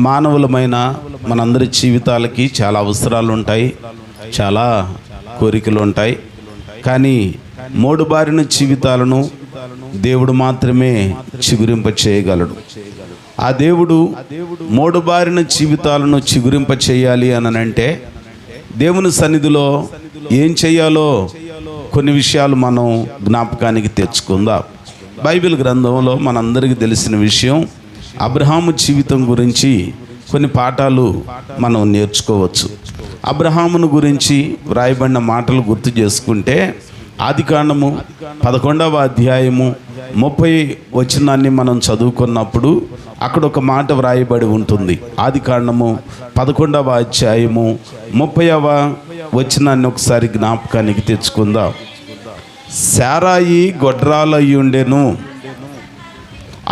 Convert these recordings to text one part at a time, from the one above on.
మానవులమైన మనందరి జీవితాలకి చాలా అవసరాలు ఉంటాయి, చాలా కోరికలు ఉంటాయి. కానీ మోడుబారిన జీవితాలను దేవుడు మాత్రమే చిగురింప చేయగలడు. ఆ దేవుడు మోడుబారిన జీవితాలను చిగురింప చేయాలి అని అంటే దేవుని సన్నిధిలో ఏం చేయాలో కొన్ని విషయాలు మనం జ్ఞాపకానికి తెచ్చుకుందాం. బైబిల్ గ్రంథంలో మనందరికీ తెలిసిన విషయం, అబ్రహాము జీవితం గురించి కొన్ని పాఠాలు మనం నేర్చుకోవచ్చు. అబ్రహామును గురించి వ్రాయబడిన మాటలు గుర్తు చేసుకుంటే ఆదికాండము 11వ అధ్యాయము 30 వచనాన్ని మనం చదువుకున్నప్పుడు అక్కడ ఒక మాట వ్రాయబడి ఉంటుంది. ఆదికాండము 11వ అధ్యాయము 30వ వచనాన్ని ఒకసారి జ్ఞాపకానికి తెచ్చుకుందాం. శారాయి గొడ్రాలయ్యుండెను,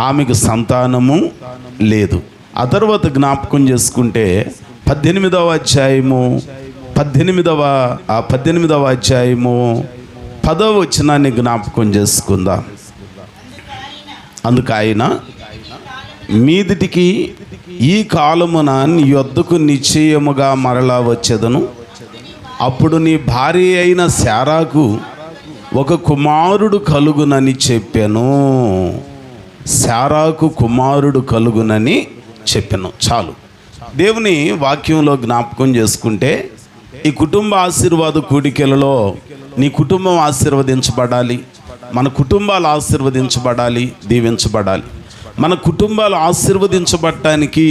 ఆమెకు సంతానము లేదు. ఆ తర్వాత జ్ఞాపకం చేసుకుంటే 18వ అధ్యాయము 10వ అధ్యాయము 10వ వచనాన్ని జ్ఞాపకం చేసుకుందాం. అందుకు ఆయన, మీదిటికి ఈ కాలమున నీ యొద్దకు నిశ్చయముగా మరలా వచ్చేదను, అప్పుడు నీ భార్య అయిన శారాకు ఒక కుమారుడు కలుగునని చెప్పాను. శారాకు కుమారుడు కలుగునని చెప్పాను. చాలు. దేవుని వాక్యంలో జ్ఞాపకం చేసుకుంటే ఈ కుటుంబ ఆశీర్వాద కూడికలలో నీ కుటుంబం ఆశీర్వదించబడాలి, మన కుటుంబాలు ఆశీర్వదించబడాలి, దీవించబడాలి. మన కుటుంబాలు ఆశీర్వదించబడటానికి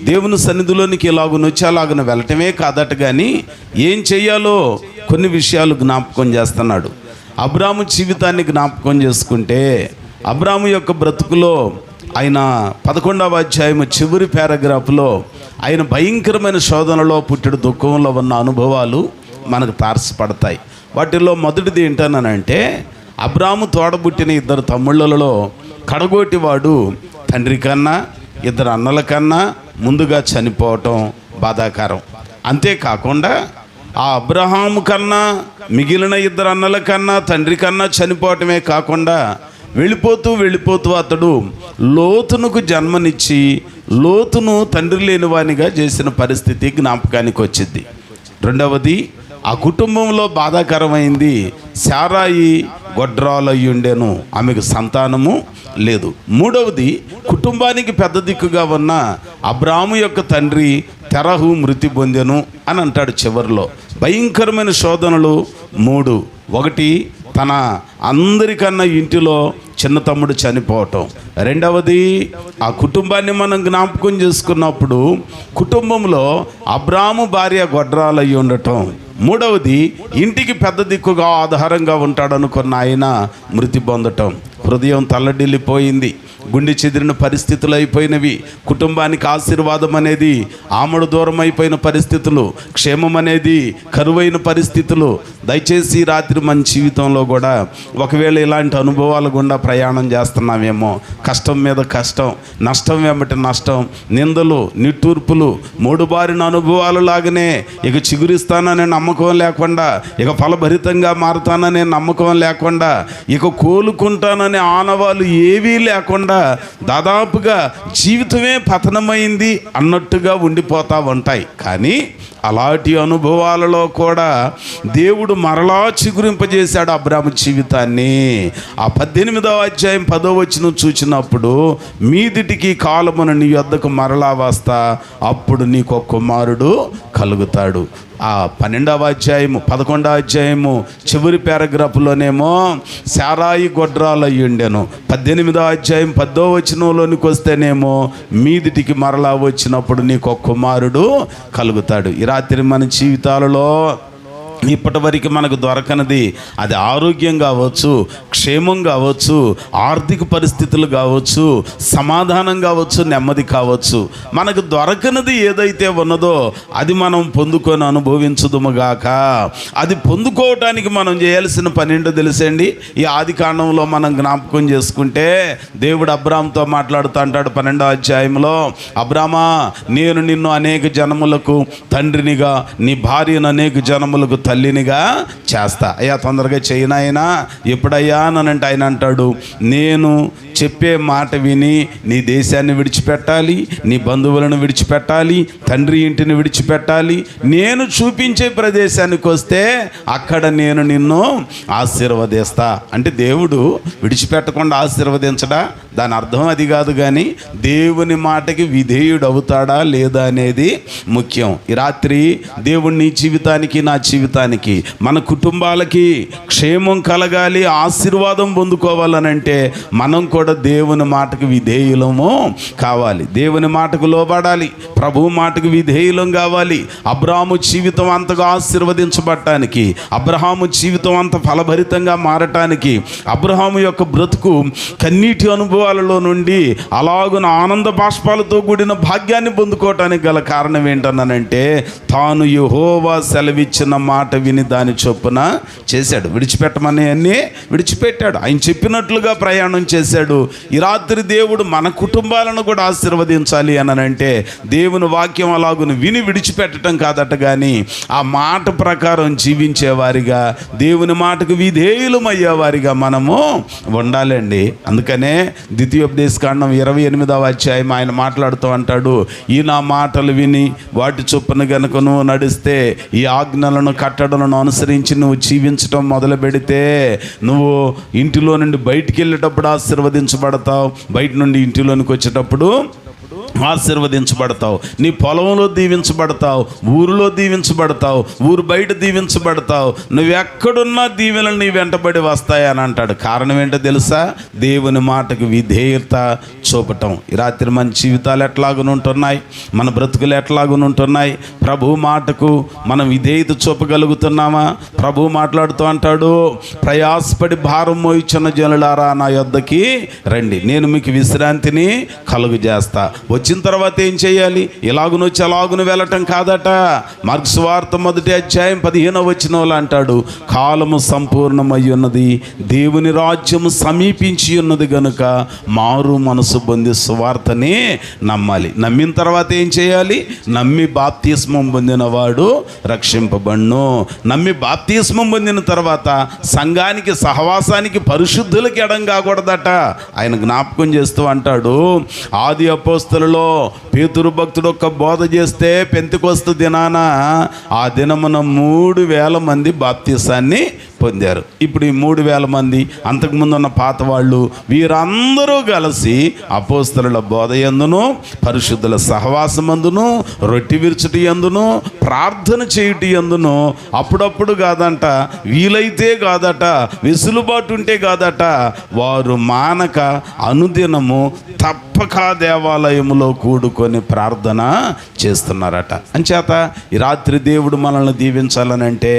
దేవుని సన్నిధిలోనికి ఎలాగునొచ్చి అలాగున వెళ్ళటమే కాదట, కానీ ఏం చెయ్యాలో కొన్ని విషయాలు జ్ఞాపకం చేస్తున్నాడు. అబ్రాము జీవితాన్ని జ్ఞాపకం చేసుకుంటే అబ్రాము యొక్క బ్రతుకులో ఆయన 11వ అధ్యాయము చివరి పారాగ్రాఫ్లో ఆయన భయంకరమైన శోధనలో పుట్టెడు దుఃఖంలో ఉన్న అనుభవాలు మనకు తారసపడతాయి. వాటిల్లో మొదటిది ఏంటనంటే, అబ్రాము తోడబుట్టిన 2 తమ్ముళ్ళలో కడగోటివాడు తండ్రి కన్నా 2 అన్నల కన్నా ముందుగా చనిపోవటం బాధాకరం. అంతేకాకుండా ఆ అబ్రహాము కన్నా మిగిలిన 2 అన్నల కన్నా తండ్రి కన్నా చనిపోవటమే కాకుండా వెళ్ళిపోతూ అతడు లోతునుకు జన్మనిచ్చి లోతును తండ్రి లేనివానిగా చేసిన పరిస్థితి జ్ఞాపకానికి వచ్చింది. రెండవది, ఆ కుటుంబంలో బాధాకరమైంది, శారాయి గొడ్రాలయ్యుండెను, ఆమెకు సంతానము లేదు. మూడవది, కుటుంబానికి పెద్ద దిక్కుగా ఉన్న అబ్రాము యొక్క తండ్రి తెరహు మృతి పొందెను అని అంటాడు చివరిలో. భయంకరమైన శోధనలు 3. ఒకటి, తన అందరికన్నా ఇంటిలో చిన్న తమ్ముడు చనిపోవటం. రెండవది, ఆ కుటుంబాన్ని మనం జ్ఞాపకం చేసుకున్నప్పుడు కుటుంబంలో అబ్రాము భార్య గొడ్రాలయ్యి ఉండటం. మూడవది, ఇంటికి పెద్ద దిక్కుగా ఆధారంగా ఉంటాడనుకున్న ఆయన మృతి పొందటం. హృదయం తల్లడిల్లిపోయింది, గుండె చెదిరిన పరిస్థితులు అయిపోయినవి. కుటుంబానికి ఆశీర్వాదం అనేది ఆమడు దూరం అయిపోయిన పరిస్థితులు, క్షేమం అనేది కరువైన పరిస్థితులు. దయచేసి రాత్రి మన జీవితంలో కూడా ఒకవేళ ఇలాంటి అనుభవాలు గుండా ప్రయాణం చేస్తున్నామేమో, కష్టం మీద కష్టం, నష్టం వెంబటి నష్టం, నిందలు, నిట్టూర్పులు, మూడుబారిన అనుభవాలు లాగానే ఇక చిగురిస్తాననే నమ్మకం లేకుండా, ఇక ఫలభరితంగా మారుతాననే నమ్మకం లేకుండా, ఇక కోలుకుంటాననే ఆనవాలు ఏవీ లేకుండా దాదాపుగా జీవితమే పతనమైంది అన్నట్టుగా ఉండిపోతూ ఉంటాయి. కానీ అలాంటి అనుభవాలలో కూడా దేవుడు మరలా చిగురింపజేశాడు అబ్రాము జీవితాన్ని. ఆ 18వ అధ్యాయం 10వ వచనం చూసినప్పుడు, మీదిటికి కాలమున నీ యొద్దకు మరలా వస్తా, అప్పుడు నీకు ఒక కుమారుడు కలుగుతాడు. ఆ 12వ అధ్యాయము 11వ అధ్యాయము చివరి పారాగ్రాఫ్లోనేమో శారాయి గొడ్రాలయ్యుండెను. 18వ అధ్యాయం 10వ వచనంలోనికి వస్తేనేమో మీదిటికి మరలా వచ్చినప్పుడు నీకు ఒక కుమారుడు కలుగుతాడు. ఈ రాత్రి మన జీవితాలలో ఇప్పటి వరకు మనకు దొరకనది, అది ఆరోగ్యం కావచ్చు, క్షేమం కావచ్చు, ఆర్థిక పరిస్థితులు కావచ్చు, సమాధానం కావచ్చు, నెమ్మది కావచ్చు, మనకు దొరకనది ఏదైతే ఉన్నదో అది మనం పొందుకొని అనుభవించుదుముగాక. అది పొందుకోవటానికి మనం చేయాల్సిన పని ఏంటో తెలుసండి. ఈ ఆదికాండంలో మనం జ్ఞాపకం చేసుకుంటే దేవుడు అబ్రాముతో మాట్లాడుతూ అంటాడు 12వ అధ్యాయంలో, అబ్రామా, నేను నిన్ను అనేక జనములకు తండ్రినిగా, నీ భార్యను అనేక జనములకు తల్లినిగా చేస్తా. అయ్యా తొందరగా చేయనాయనా, ఎప్పుడయ్యా అనంటే ఆయన అంటాడు, నేను చెప్పే మాట విని నీ దేశాన్ని విడిచిపెట్టాలి, నీ బంధువులను విడిచిపెట్టాలి, తండ్రి ఇంటిని విడిచిపెట్టాలి. నేను చూపించే ప్రదేశానికి వస్తే అక్కడ నేను నిన్ను ఆశీర్వదిస్తా. అంటే దేవుడు విడిచిపెట్టకుండా ఆశీర్వదించడా? దాని అర్థం అది కాదు. కానీ దేవుని మాటకి విధేయుడు అవుతాడా లేదా అనేది ముఖ్యం. ఈ రాత్రి దేవుడు నీ జీవితానికి, నా జీవితానికి, మన కుటుంబాలకి క్షేమం కలగాలి, ఆశీర్వాదం పొందుకోవాలనంటే మనం కూడా దేవుని మాటకు విధేయులము కావాలి, దేవుని మాటకు లోబడాలి, ప్రభు మాటకు విధేయులం కావాలి. అబ్రాహాము జీవితం అంతగా ఆశీర్వదించబడటానికి, అబ్రహాము జీవితం అంత ఫలభరితంగా మారటానికి, అబ్రహాము యొక్క బ్రతుకు కన్నీటి అనుభవాలలో నుండి అలాగున ఆనంద బాష్పాలతో కూడిన భాగ్యాన్ని పొందుకోవటానికి గల కారణం ఏంటన్నానంటే తాను యెహోవా సెలవిచ్చిన మాట విని దాని చొప్పున చేశాడు. విడిచిపెట్టమని అన్నీ విడిచిపెట్టాడు, ఆయన చెప్పినట్లుగా ప్రయాణం చేశాడు. ఈ రాత్రి దేవుడు మన కుటుంబాలను కూడా ఆశీర్వదించాలి అనంటే దేవుని వాక్యం అలాగును విని విడిచిపెట్టడం కాదట, కానీ ఆ మాట ప్రకారం జీవించేవారిగా, దేవుని మాటకు విధేయులమయ్యేవారిగా మనము ఉండాలండి. అందుకనే ద్వితీయోపదేశకాండం 28వ అధ్యాయం ఆయన మాట్లాడుతూ అంటాడు, ఈ నా మాటలు విని వాటి చొప్పున గనుక నువ్వు నడిస్తే, ఈ ఆజ్ఞలను కట్టడలను అనుసరించి నువ్వు జీవించటం మొదలు పెడితే నువ్వు ఇంటిలో నుండి బయటికి వెళ్ళేటప్పుడు ఆశీర్వదించబడతావు, బయట నుండి ఇంటిలోనికి వచ్చేటప్పుడు ఆశీర్వదించబడతావు, నీ పొలంలో దీవించబడతావు, ఊరిలో దీవించబడతావు, ఊరు బయట దీవించబడతావు, నువ్వెక్కడున్నా దీవెనలు నీ వెంటబడి వస్తాయని అంటాడు. కారణం ఏంటో తెలుసా? దేవుని మాటకు విధేయత చూపటం. ఈ రాత్రి మన జీవితాలు ఎట్లాగునుంటున్నాయి, మన బ్రతుకులు ఎట్లాగునుంటున్నాయి? ప్రభు మాటకు మనం విధేయత చూపగలుగుతున్నామా? ప్రభు మాట్లాడుతూ అంటాడు, ప్రయాసపడి భారం మోయిచున్న జనులారా నా యొద్దకి రండి, నేను మీకు విశ్రాంతిని కలుగు చేస్తా. వచ్చిన తర్వాత ఏం చేయాలి? ఇలాగును వచ్చి అలాగును వెళ్ళటం కాదట. మార్కు సువార్త 1వ అధ్యాయం 15వ వచనంలో అంటాడు, కాలము సంపూర్ణమై ఉన్నది, దేవుని రాజ్యము సమీపించి ఉన్నది గనుక మారు మనసు పొంది సువార్తని నమ్మాలి. నమ్మిన తర్వాత ఏం చేయాలి? నమ్మి బాప్తిస్మం పొందినవాడు రక్షింపబడును. నమ్మి బాప్తిస్మం పొందిన తర్వాత సంఘానికి, సహవాసానికి, పరిశుద్ధులకి ఎడం కాకూడదట. ఆయన జ్ఞాపకం చేస్తూ అంటాడు, ఆది అపోస్తలులో పేతురు భక్తుడు ఒక బోధ చేస్తే పెంతెకొస్తు దినాన ఆ దినమున 3000 మంది బాప్తిసాన్ని పొందారు. ఇప్పుడు ఈ 3000 మంది అంతకుముందు ఉన్న పాత వాళ్ళు వీరందరూ కలిసి అపోస్తలుల బోధ యందును, పరిశుద్ధుల సహవాసమందును, రొట్టె విరుచుటి యందును, ప్రార్థన చేయుటి యందును అప్పుడప్పుడు కాదంట, వీలైతే కాదట, వెసులుబాటు ఉంటే కాదట, వారు మానక అనుదినము తప్పక దేవాలయములో కూడుకొని ప్రార్థన చేస్తున్నారట. అంచేత ఈ రాత్రి దేవుడు మనల్ని దీవించాలనంటే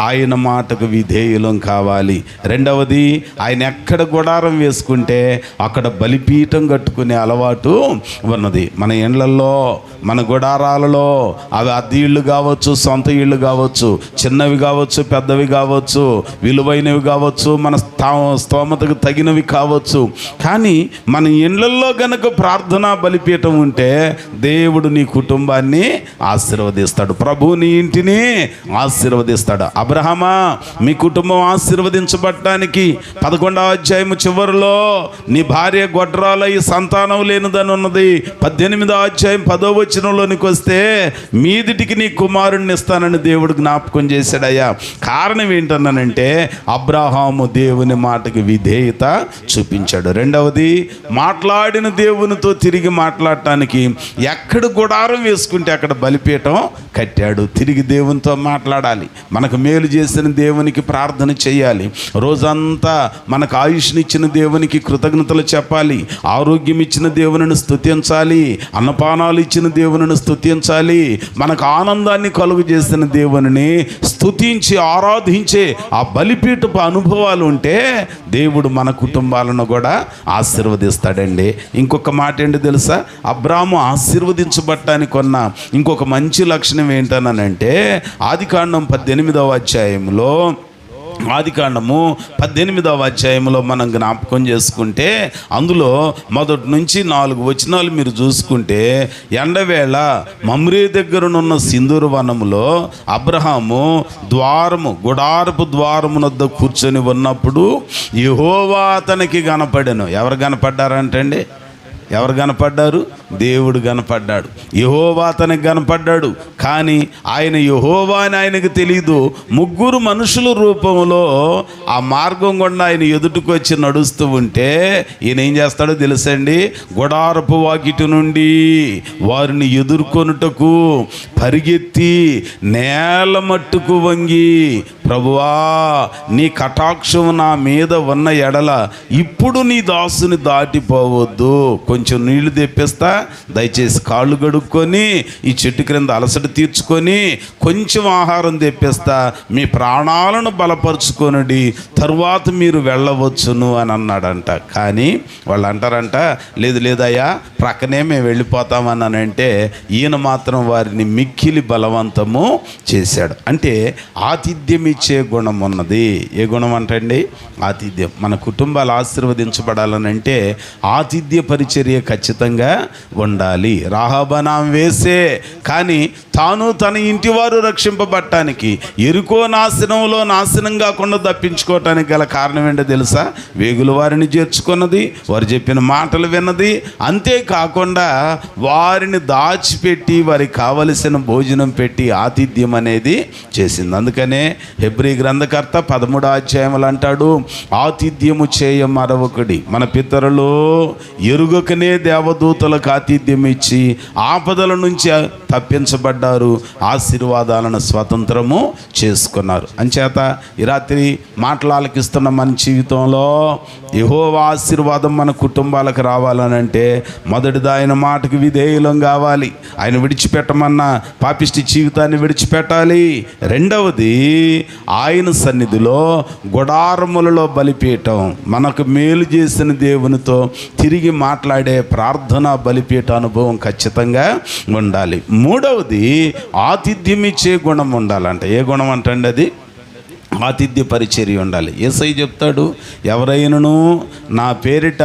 ఆయన మాటకు విధేయులం కావాలి. రెండవది, ఆయన ఎక్కడ గుడారం వేసుకుంటే అక్కడ బలిపీఠం కట్టుకునే అలవాటు ఉన్నది. మన ఇండ్లల్లో, మన గుడారాలలో, అవి అద్దె ఇళ్ళు కావచ్చు, సొంత ఇళ్ళు కావచ్చు, చిన్నవి కావచ్చు, పెద్దవి కావచ్చు, విలువైనవి కావచ్చు, మన స్తోమతకు తగినవి కావచ్చు, కానీ మన ఇండ్లల్లో గనక ప్రార్థనా బలిపీఠం ఉంటే దేవుడు నీ కుటుంబాన్ని ఆశీర్వదిస్తాడు, ప్రభు నీ ఇంటిని ఆశీర్వదిస్తాడు. అబ్రహామా, మీ కుటుంబం ఆశీర్వదించబడటానికి 11వ అధ్యాయం చివరిలో నీ భార్య గొడ్రాలై సంతానం లేనిదని ఉన్నది. 18వ అధ్యాయం 10వ వచనంలోనికి వస్తే మీదిటికి నీ కుమారుణ్ణి ఇస్తానని దేవుడు జ్ఞాపకం చేశాడయ్యా. కారణం ఏంటన్నానంటే అబ్రహాము దేవుని మాటకి విధేయత చూపించాడు. రెండవది, మాట్లాడిన దేవునితో తిరిగి మాట్లాడటానికి ఎక్కడ గుడారం వేసుకుంటే అక్కడ బలిపీఠం కట్టాడు. తిరిగి దేవునితో మాట్లాడాలి, మనకు మేలు చేసిన దేవునికి ప్రార్థన చేయాలి, రోజంతా మనకు ఆయుష్నిచ్చిన దేవునికి కృతజ్ఞతలు చెప్పాలి, ఆరోగ్యం ఇచ్చిన దేవునిని స్తుతించాలి, అన్నపానాలు ఇచ్చిన దేవునిని స్తుతించాలి, మనకు ఆనందాన్ని కలుగు చేసిన దేవునిని స్తుతించి ఆరాధించే ఆ బలిపీఠపు అనుభవాలు ఉంటే దేవుడు మన కుటుంబాలను కూడా ఆశీర్వదిస్తాడండి. ఇంకొక మాట ఏంటి తెలుసా? అబ్రాహాము ఆశీర్వదించబడటానికి ఉన్న ఇంకొక మంచి లక్షణం ఏంటనంటే ఆదికాండం 18వ అధ్యాయంలో ఆదికాండము 18వ అధ్యాయంలో మనం జ్ఞాపకం చేసుకుంటే అందులో మొదటి నుంచి 4 వచనాలు మీరు చూసుకుంటే, ఎండవేళ మమ్రే దగ్గరనున్న సింధూర వనములో అబ్రహాము గుడారపు ద్వారమునొద్ద కూర్చొని ఉన్నప్పుడు యెహోవా అతనికి కనపడెను. ఎవరు కనపడ్డారంటండి? ఎవరు కనపడ్డారు? దేవుడు కనపడ్డాడు. యెహోవా అతనికి కనపడ్డాడు. కానీ ఆయన యెహోవా అని ఆయనకు తెలీదు. 3 మనుషుల రూపంలో ఆ మార్గం గుండా ఆయన ఎదుటికి వచ్చి నడుస్తూ ఉంటే ఈయన ఏం చేస్తాడో తెలుసండి? గుడారపు వాకిటి నుండి వారిని ఎదుర్కొనుటకు పరిగెత్తి నేల మట్టుకు వంగి, ప్రభువా నీ కటాక్షం నా మీద ఉన్న ఎడల ఇప్పుడు నీ దాసుని దాటిపోవద్దు, కొంచెం నీళ్లు తెప్పిస్తా, దయచేసి కాళ్ళు కడుక్కొని ఈ చెట్టు క్రింద అలసట తీర్చుకొని కొంచెం ఆహారం తెప్పిస్తా, మీ ప్రాణాలను బలపరుచుకొనుడి, తరువాత మీరు వెళ్ళవచ్చును అని అన్నాడంట. కానీ వాళ్ళు అంటారంట, లేదు లేదయ్యా ప్రక్కనే మేము వెళ్ళిపోతామని అంటే ఈయన మాత్రం వారిని మిక్కిలి బలవంతము చేశాడు. అంటే ఆతిథ్యం ఇచ్చే గుణం ఉన్నది. ఏ గుణం అంటండి? ఆతిథ్యం. మన కుటుంబాలు ఆశీర్వదించబడాలని అంటే ఆతిథ్య పరిచర్య ఖచ్చితంగా ఉండాలి. రాహాబనాం వేసే, కానీ తాను తన ఇంటి వారు రక్షింపబడటానికి, ఎరుకో నాశనం కాకుండా తప్పించుకోవటానికి గల కారణం ఏంటో తెలుసా? వేగుల వారిని చేర్చుకున్నది, వారు చెప్పిన మాటలు విన్నది, అంతేకాకుండా వారిని దాచిపెట్టి వారికి కావలసిన భోజనం పెట్టి ఆతిథ్యం అనేది చేసింది. అందుకనే హెబ్రీ గ్రంథకర్త 13వ అధ్యాయములు అంటాడు, ఆతిథ్యము చేయ మరొకడి. మన పితరులు ఎరుగకనే దేవదూతలకు ఆతిథ్యం ఇచ్చి ఆపదల నుంచి తప్పించబడ్డారు, ఆశీర్వాదాలను స్వతంత్రము చేసుకున్నారు. అంచేత ఈ రాత్రి మాటలు ఆలకిస్తున్న మన జీవితంలో యెహోవా ఆశీర్వాదం మన కుటుంబాలకు రావాలనంటే మొదటిది ఆయన మాటకు విధేయులం కావాలి. ఆయన విడిచిపెట్టమన్న పాపిష్టి జీవితాన్ని విడిచిపెట్టాలి. రెండవది ఆయన సన్నిధిలో గుడారములలో బలిపీఠం, మనకు మేలు చేసిన దేవునితో తిరిగి మాట్లాడే ప్రార్థన బలిపీఠ అనుభవం ఖచ్చితంగా ఉండాలి. మూడవది ఆతిథ్యం ఇచ్చే గుణం ఉండాలంట. ఏ గుణం అంటండి? అది ఆతిథ్య పరిచర్య ఉండాలి. యేసయ్య చెప్తాడు, ఎవరైనాను నా పేరిట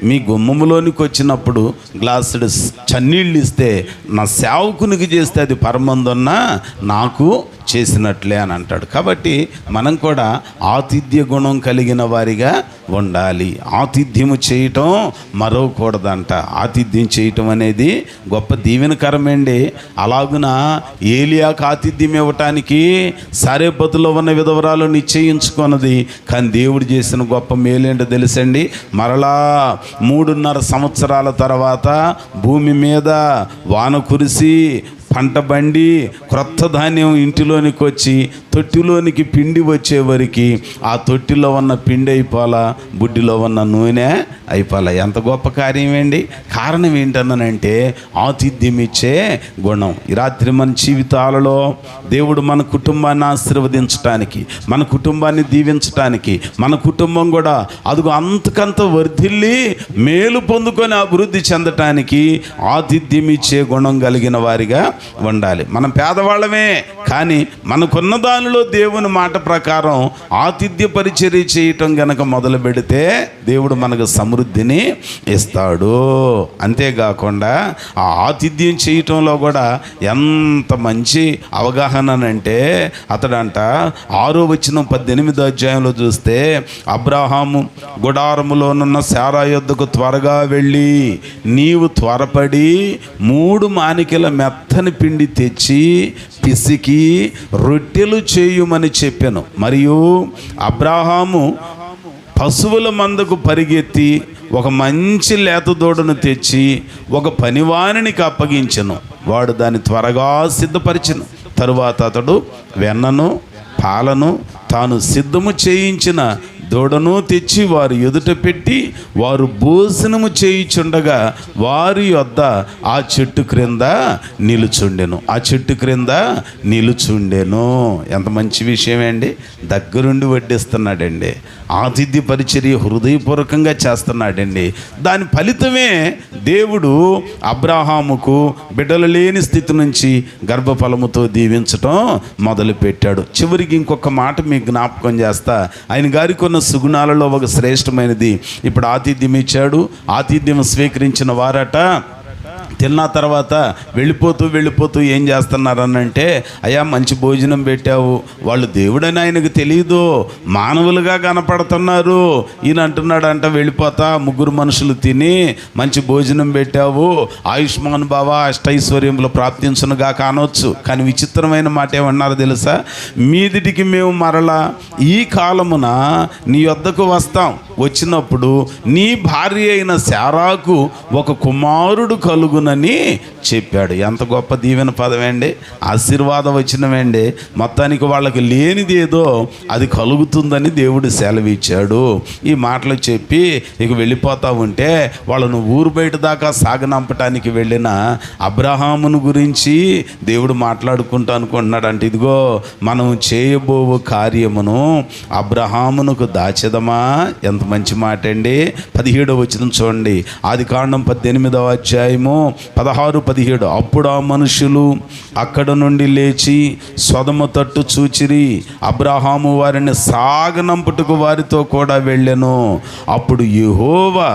మీ గుమ్మములోనికి వచ్చినప్పుడు గ్లాసుడు చన్నీళ్ళు ఇస్తే నా సేవకునికి చేస్తే అది పరమందున్న నాకు చేసినట్లే అని అంటాడు. కాబట్టి మనం కూడా ఆతిథ్య గుణం కలిగిన వారిగా ఉండాలి. ఆతిథ్యము చేయటం మరవకూడదంట. ఆతిథ్యం చేయటం అనేది గొప్ప దీవెనకరమేండి. అలాగున ఏలియాకు ఆతిథ్యం ఇవ్వటానికి సారేపతులో ఉన్న విధవరాలు నిశ్చయించుకున్నది. కానీ దేవుడు చేసిన గొప్ప మేలేంటో తెలుసండి? మరలా 3.5 సంవత్సరాల తర్వాత భూమి మీద వాన కురిసి పంట బండి క్రొత్త ధాన్యం ఇంటిలోనికి వచ్చి తొట్టిలోనికి పిండి వచ్చేవరికి ఆ తొట్టిలో ఉన్న పిండి అయిపోలా, బుడ్డిలో ఉన్న నూనె అయిపోలా. ఎంత గొప్ప కార్యం ఏంటి! కారణం ఏంటన్నానంటే ఆతిథ్యం ఇచ్చే గుణం. ఈ రాత్రి మన జీవితాలలో దేవుడు మన కుటుంబాన్ని ఆశీర్వదించటానికి, మన కుటుంబాన్ని దీవించటానికి, మన కుటుంబం కూడా అదిగో అంతకంత వర్ధిల్లి మేలు పొందుకొని అభివృద్ధి చెందటానికి ఆతిథ్యం ఇచ్చే గుణం కలిగిన వారిగా ఉండాలి. మనం పేదవాళ్ళమే, కానీ మనకున్న దానిలో దేవుని మాట ప్రకారం ఆతిథ్య పరిచర్య చేయటం గనక మొదలు పెడితే దేవుడు మనకు సమృద్ధిని ఇస్తాడు. అంతేకాకుండా ఆ ఆతిథ్యం చేయటంలో కూడా ఎంత మంచి అవగాహన అంటే అతడంట 6వ వచనం 18వ అధ్యాయంలో చూస్తే, అబ్రాహాము గుడారములోనున్న శారా యొద్దకు త్వరగా వెళ్ళి నీవు త్వరపడి 3 మానికల మెత్తని పిండి తెచ్చి పిసికి రొట్టెలు చేయుమని చెప్పాను. మరియు అబ్రాహాము పశువుల మందకు పరిగెత్తి ఒక మంచి లేత దూడను తెచ్చి ఒక పనివానికి అప్పగించెను. వాడు దాన్ని త్వరగా సిద్ధపరిచెను. తరువాత అతడు వెన్నను పాలను తాను సిద్ధము చేయించిన దూడను తెచ్చి వారు ఎదుట పెట్టి వారు భోజనము చేయుచుండగా వారి యొద్ద ఆ చెట్టు క్రింద నిలుచుండెను. ఆ చెట్టు క్రింద నిలుచుండెను. ఎంత మంచి విషయం అండి. దగ్గరుండి వడ్డిస్తున్నాడండి. ఆతిథ్య పరిచర్య హృదయపూర్వకంగా చేస్తున్నాడండి. దాని ఫలితమే దేవుడు అబ్రాహాముకు బిడ్డలు లేని స్థితి నుంచి గర్భఫలముతో దీవించటం మొదలుపెట్టాడు. చివరికి ఇంకొక మాట మీకు జ్ఞాపకం చేస్తా. ఆయన గారికి ఉన్న సుగుణాలలో ఒక శ్రేష్టమైనది, ఇప్పుడు ఆతిథ్యం ఇచ్చాడు. ఆతిథ్యం స్వీకరించిన వారట తిన్న తర్వాత వెళ్ళిపోతూ ఏం చేస్తున్నారనంటే, అయ్యా మంచి భోజనం పెట్టావు. వాళ్ళు దేవుడని ఆయనకు తెలియదు, మానవులుగా కనపడుతున్నారు. ఈయన అంటున్నాడంట, వెళ్ళిపోతా, ముగ్గురు మనుషులు తిని మంచి భోజనం పెట్టావు, ఆయుష్మాన్ బావా అష్టైశ్వర్యములు ప్రాప్తించునుగా కానొచ్చు. కానీ విచిత్రమైన మాట ఏమన్నారు తెలుసా? మీదిటికి మేము మరలా ఈ కాలమున నీ వద్దకు వస్తాం. వచ్చినప్పుడు నీ భార్య అయిన శారాకు ఒక కుమారుడు కలుగునని చెప్పాడు. ఎంత గొప్ప దీవెన పదమేండి, ఆశీర్వాదం వచ్చినవేండి. మొత్తానికి వాళ్ళకి లేనిది ఏదో అది కలుగుతుందని దేవుడు సెలవిచ్చాడు. ఈ మాటలు చెప్పి ఇక వెళ్ళిపోతా ఉంటే వాళ్ళను ఊరు బయట దాకా సాగనంపటానికి వెళ్ళిన అబ్రహామును గురించి దేవుడు మాట్లాడుకుంటూ అనుకుంటున్నాడు. అంటే ఇదిగో మనం చేయబోవు కార్యమును అబ్రహామునకు దాచెదమా. ఎంత మంచి మాట అండి. 17వ వచనం చూడండి. ఆదికాండం 18వ అధ్యాయము 16-17. అప్పుడు ఆ మనుషులు అక్కడ నుండి లేచి సొదొమ తట్టు చూచిరి. అబ్రహాము వారిని సాగనంపుటకు వారితో కూడా వెళ్ళెను. అప్పుడు యెహోవా,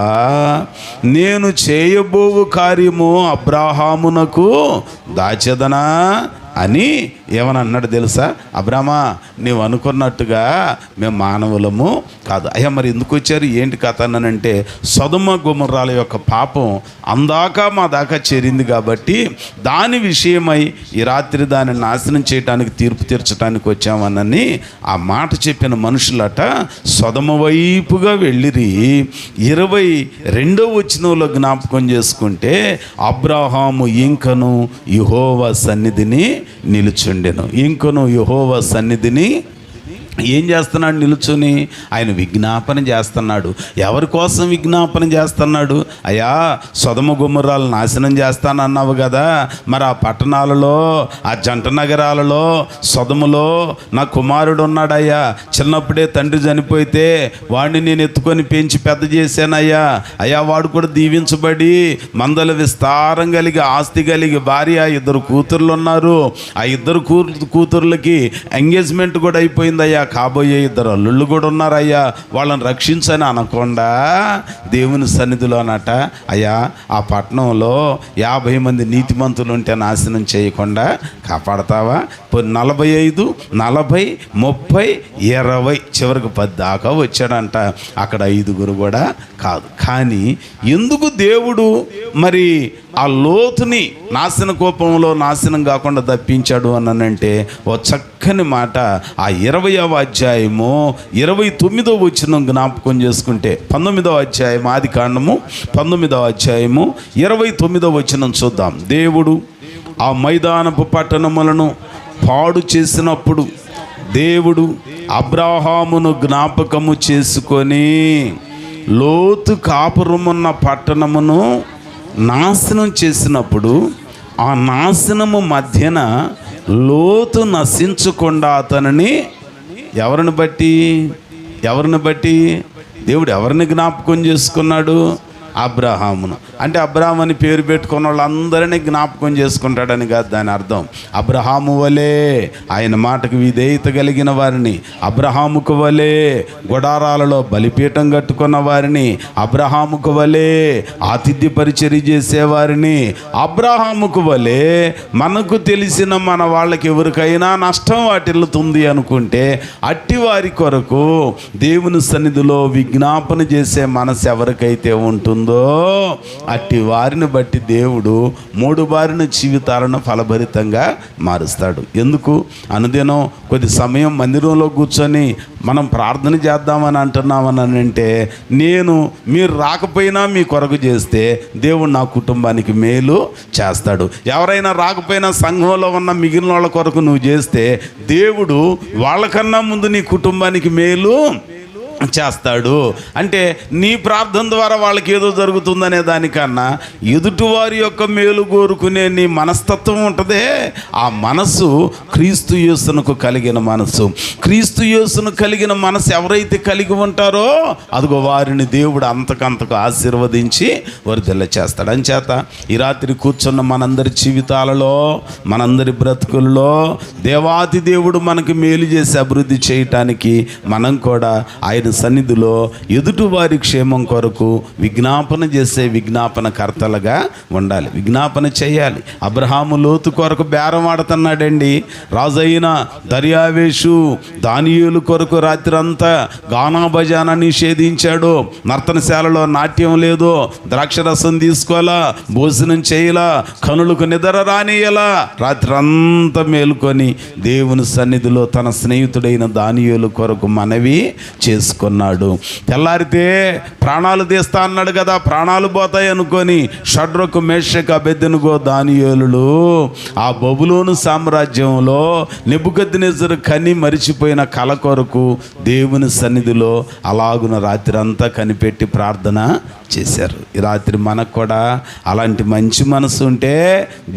నేను చేయబోవు కార్యము అబ్రహామునకు దాచెదనా అని ఏమని అన్నాడు తెలుసా? అబ్రామా, నీవు అనుకున్నట్టుగా మేము మానవులము కాదు. అయ్యా మరి ఎందుకు వచ్చారు, ఏంటి కథ అన్నానంటే, సొదొమ గొమొర్రాల యొక్క పాపం అందాక మా దాకా చేరింది కాబట్టి దాని విషయమై ఈ రాత్రి దాన్ని నాశనం చేయడానికి, తీర్పు తీర్చడానికి వచ్చామనని ఆ మాట చెప్పిన మనుషులట సొదొమ వైపుగా వెళ్ళిరి. 22వ వచనంలో జ్ఞాపకం చేసుకుంటే, అబ్రహాము ఇంకను యెహోవా సన్నిధిని నిలుచుండెను. ఇంకను యెహోవా సన్నిధిని ఏం చేస్తున్నాడు? నిలుచుని ఆయన విజ్ఞాపన చేస్తున్నాడు. ఎవరి కోసం విజ్ఞాపన చేస్తున్నాడు? అయ్యా, సొదొమ గొమొర్రాలు నాశనం చేస్తానన్నావు కదా, మరి ఆ పట్టణాలలో, ఆ జంట నగరాలలో, సొదొమలో నా కుమారుడు ఉన్నాడయ్యా. చిన్నప్పుడే తండ్రి చనిపోతే వాడిని నేను ఎత్తుకొని పెంచి పెద్ద చేశానయ్యా. అయ్యా, వాడు కూడా దీవించబడి మందల విస్తారం కలిగి, ఆస్తి కలిగి, భార్య, 2 కూతుర్లు ఉన్నారు. ఆ 2 కూతుర్లకి ఎంగేజ్మెంట్ కూడా అయిపోయిందయ్యా. కాబోయే 2 అల్లుళ్ళు కూడా ఉన్నారయ్యా. వాళ్ళని రక్షించని అనకుండా దేవుని సన్నిధిలో అన్నట, అయ్యా ఆ పట్టణంలో 50 మంది నీతిమంతులు ఉంటే నాశనం చేయకుండా కాపాడతావా? 45, 40, 30, 20 చివరికి 10 దాకా వచ్చాడంట. అక్కడ 5 కూడా కాదు. కానీ ఎందుకు దేవుడు మరి ఆ లోతుని నాశన కోపంలో నాశనం కాకుండా తప్పించాడు అనంటే, ఓ చక్కని మాట ఆ 20వ అధ్యాయము 29వ వచనం జ్ఞాపకం చేసుకుంటే, 19వ అధ్యాయం ఆదికాండము 19వ అధ్యాయము 29వ వచనం చూద్దాం. దేవుడు ఆ మైదానపు పట్టణములను పాడు చేసినప్పుడు దేవుడు అబ్రహామును జ్ఞాపకము చేసుకొని లోతు కాపురమున్న పట్టణమును నాశనం చేసినప్పుడు, ఆ నాశనము మధ్యన లోతు నశించకుండా అతనిని ఎవరిని బట్టి దేవుడు ఎవరిని జ్ఞాపకం చేసుకున్నాడు? అబ్రహామును. అంటే అబ్రహాం అని పేరు పెట్టుకున్న వాళ్ళందరినీ జ్ఞాపకం చేసుకుంటాడని కాదు దాని అర్థం. అబ్రహాము వలే ఆయన మాటకు విధేయత కలిగిన వారిని, అబ్రహాముకు వలే గుడారాలలో బలిపీఠం కట్టుకున్న వారిని, అబ్రహాముకు వలే ఆతిథ్య పరిచర్య చేసేవారిని, అబ్రహాముకు వలే మనకు తెలిసిన మన వాళ్ళకి ఎవరికైనా నష్టం వాటిల్లుతుంది అనుకుంటే అట్టి వారి కొరకు దేవుని సన్నిధిలో విజ్ఞాపన చేసే మనసు ఎవరికైతే ఉంటుందో అట్టి వారిని బట్టి దేవుడు 3 బారిన జీవితాలను ఫలభరితంగా మారుస్తాడు. ఎందుకు? అనుదినం కొద్ది సమయం మందిరంలో కూర్చొని మనం ప్రార్థన చేద్దామని అంటున్నామని అంటే, మీరు రాకపోయినా మీ కొరకు చేస్తే దేవుడు నా కుటుంబానికి మేలు చేస్తాడు. ఎవరైనా రాకపోయినా సంఘంలో ఉన్న మిగిలిన వాళ్ళ కొరకు నువ్వు చేస్తే దేవుడు వాళ్ళకన్నా ముందు నీ కుటుంబానికి మేలు చేస్తాడు. అంటే నీ ప్రార్థన ద్వారా వాళ్ళకి ఏదో జరుగుతుందనే దానికన్నా ఎదుటివారి యొక్క మేలు కోరుకునే నీ మనస్తత్వం ఉంటుందే, ఆ మనసు క్రీస్తు యేసునకు కలిగిన మనసు. క్రీస్తు యేసును కలిగిన మనసు ఎవరైతే కలిగి ఉంటారో అదిగో వారిని దేవుడు అంతకంతకు ఆశీర్వదించి వర్ధిల్ల చేస్తాడు. అంచేత ఈ రాత్రి కూర్చున్న మనందరి జీవితాలలో, మనందరి బ్రతుకుల్లో దేవాతి దేవుడు మనకి మేలు చేసి అభివృద్ధి చేయటానికి మనం కూడా ఆయన సన్నిధిలో ఎదుటివారి క్షేమం కొరకు విజ్ఞాపన చేసే విజ్ఞాపనకర్తలుగా ఉండాలి, విజ్ఞాపన చేయాలి. అబ్రహాము లోతు కొరకు బేరం ఆడుతున్నాడండి. రాజైన దర్యావేషు దానియేలు కొరకు రాత్రి అంతా గానా భజానా నిషేధించాడు. నర్తనశాలలో నాట్యం లేదు, ద్రాక్షరసం తీసుకోవాలా, భోజనం చేయలా, కనులకు నిద్ర రానియలా, రాత్రి అంతా మేలుకొని దేవుని సన్నిధిలో తన స్నేహితుడైన దానియేలు కొరకు మనవి చేసుకున్నాడు. తెల్లారితే ప్రాణాలు తీస్తా అన్నాడు కదా, ప్రాణాలు పోతాయి అనుకొని షడ్రకు మేషకు అబెద్నెగో దానియేలులు ఆ బబులోను సామ్రాజ్యంలో నెబుకద్నెజరు కని మరిచిపోయిన కల కొరకు దేవుని సన్నిధిలో అలాగున రాత్రి అంతా కనిపెట్టి ప్రార్థన చేశారు. ఈ రాత్రి మనకు కూడా అలాంటి మంచి మనసు ఉంటే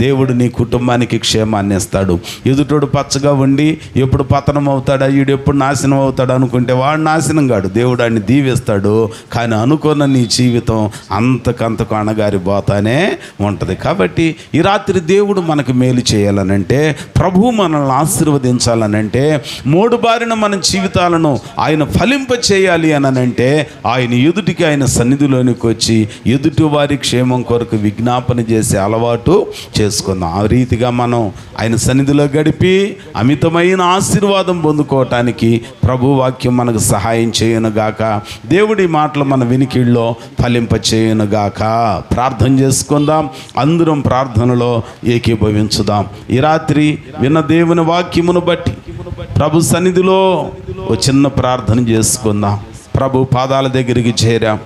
దేవుడు నీ కుటుంబానికి క్షేమాన్ని ఇస్తాడు. ఎదుటోడు పచ్చగా ఉండి ఎప్పుడు పతనం అవుతాడా, వీడు ఎప్పుడు నాశనం అవుతాడు అనుకుంటే వాడు నాశనం కాడు, దేవుడు ఆయన్ని దీవిస్తాడు. కానీ అనుకున్న నీ జీవితం అంతకంతకు అణగారి పోతానే ఉంటుంది. కాబట్టి ఈ రాత్రి దేవుడు మనకు మేలు చేయాలనంటే, ప్రభువు మనల్ని ఆశీర్వదించాలనంటే, మూడు బారిన మన జీవితాలను ఆయన ఫలింప చేయాలి అనంటే ఆయన ఎదుటికి ఆయన సన్నిధిలోనికి వచ్చి ఎదుటి వారి క్షేమం కొరకు విజ్ఞాపన చేసే అలవాటు చేసుకుందాం. ఆ రీతిగా మనం ఆయన సన్నిధిలో గడిపి అమితమైన ఆశీర్వాదం పొందుకోవటానికి ప్రభు వాక్యం మనకు సహాయం చేయనుగాక. దేవుడి మాటలు మన వినికిడిలో ఫలింప చేయనుగాక. ప్రార్థన చేసుకుందాం, అందరం ప్రార్థనలో ఏకీభవించుదాం. ఈ రాత్రి విన్న దేవుని వాక్యమును బట్టి ప్రభు సన్నిధిలో ఓ చిన్న ప్రార్థన చేసుకుందాం. ప్రభు పాదాల దగ్గరికి చేరాం.